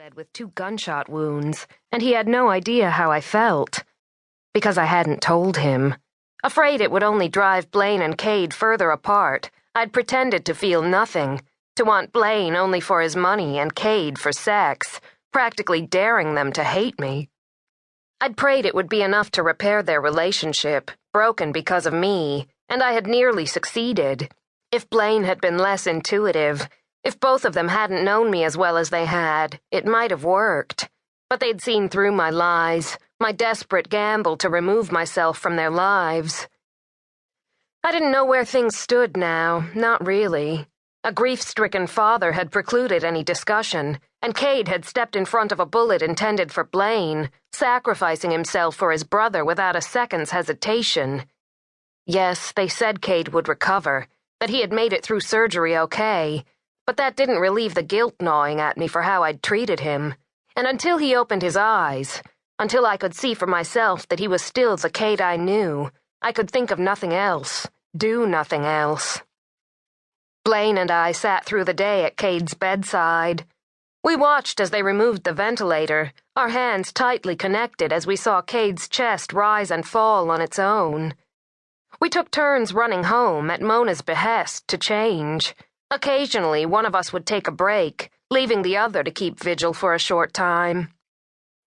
bed with 2 gunshot wounds, and he had no idea how I felt. Because I hadn't told him. Afraid it would only drive Blane and Kade further apart, I'd pretended to feel nothing, to want Blane only for his money and Kade for sex, practically daring them to hate me. I'd prayed it would be enough to repair their relationship, broken because of me, and I had nearly succeeded. If Blane had been less intuitive, if both of them hadn't known me as well as they had, it might have worked. But they'd seen through my lies, my desperate gamble to remove myself from their lives. I didn't know where things stood now, not really. A grief-stricken father had precluded any discussion, and Kade had stepped in front of a bullet intended for Blane, sacrificing himself for his brother without a second's hesitation. Yes, they said Kade would recover, that he had made it through surgery okay, but that didn't relieve the guilt gnawing at me for how I'd treated him. And until he opened his eyes, until I could see for myself that he was still the Kade I knew, I could think of nothing else, do nothing else. Blane and I sat through the day at Kade's bedside. We watched as they removed the ventilator, our hands tightly connected as we saw Kade's chest rise and fall on its own. We took turns running home at Mona's behest to change. Occasionally, one of us would take a break, leaving the other to keep vigil for a short time.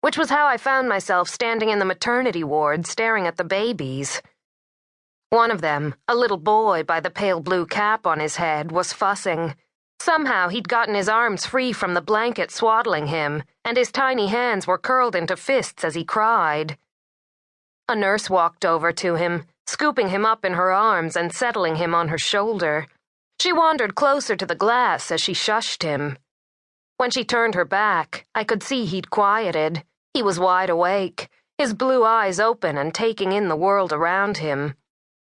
Which was how I found myself standing in the maternity ward staring at the babies. One of them, a little boy by the pale blue cap on his head, was fussing. Somehow he'd gotten his arms free from the blanket swaddling him, and his tiny hands were curled into fists as he cried. A nurse walked over to him, scooping him up in her arms and settling him on her shoulder. She wandered closer to the glass as she shushed him. When she turned her back, I could see he'd quieted. He was wide awake, his blue eyes open and taking in the world around him.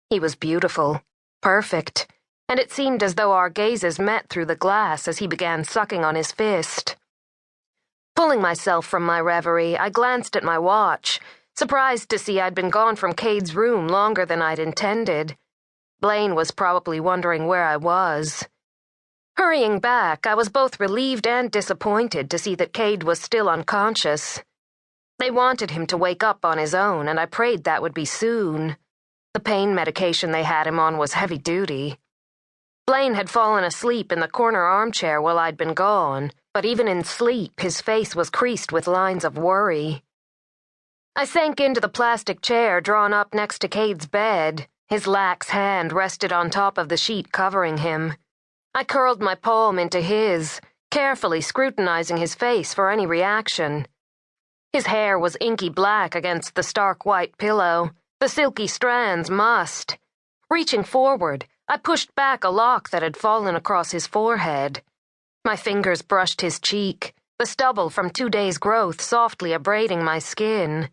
He was beautiful, perfect, and it seemed as though our gazes met through the glass as he began sucking on his fist. Pulling myself from my reverie, I glanced at my watch, surprised to see I'd been gone from Kade's room longer than I'd intended. Blane was probably wondering where I was. Hurrying back, I was both relieved and disappointed to see that Kade was still unconscious. They wanted him to wake up on his own, and I prayed that would be soon. The pain medication they had him on was heavy duty. Blane had fallen asleep in the corner armchair while I'd been gone, but even in sleep, his face was creased with lines of worry. I sank into the plastic chair drawn up next to Kade's bed. His lax hand rested on top of the sheet covering him. I curled my palm into his, carefully scrutinizing his face for any reaction. His hair was inky black against the stark white pillow, the silky strands mussed. Reaching forward, I pushed back a lock that had fallen across his forehead. My fingers brushed his cheek, the stubble from 2 days' growth softly abrading my skin.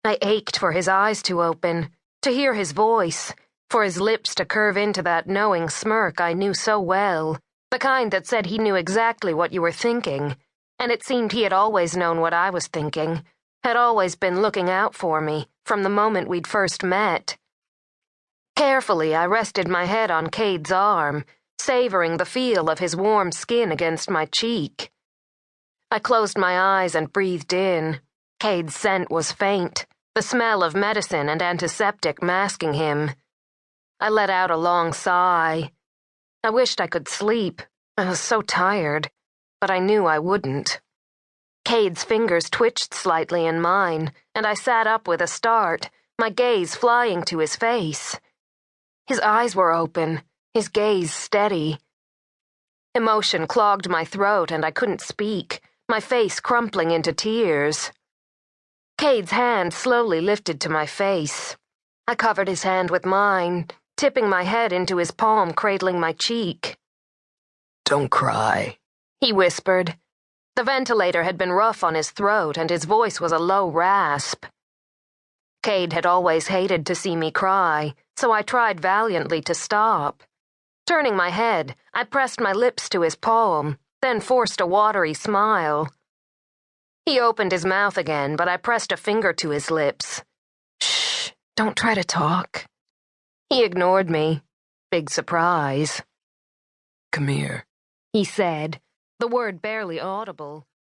I ached for his eyes to open, to hear his voice, for his lips to curve into that knowing smirk I knew so well, the kind that said he knew exactly what you were thinking, and it seemed he had always known what I was thinking, had always been looking out for me from the moment we'd first met. Carefully, I rested my head on Kade's arm, savoring the feel of his warm skin against my cheek. I closed my eyes and breathed in. Kade's scent was faint, the smell of medicine and antiseptic masking him. I let out a long sigh. I wished I could sleep. I was so tired, but I knew I wouldn't. Kade's fingers twitched slightly in mine, and I sat up with a start, my gaze flying to his face. His eyes were open, his gaze steady. Emotion clogged my throat and I couldn't speak, my face crumpling into tears. Kade's hand slowly lifted to my face. I covered his hand with mine, tipping my head into his palm cradling my cheek. "Don't cry," he whispered. The ventilator had been rough on his throat and his voice was a low rasp. Kade had always hated to see me cry, so I tried valiantly to stop. Turning my head, I pressed my lips to his palm, then forced a watery smile. He opened his mouth again, but I pressed a finger to his lips. "Shh, don't try to talk." He ignored me. Big surprise. "Come here," he said, the word barely audible.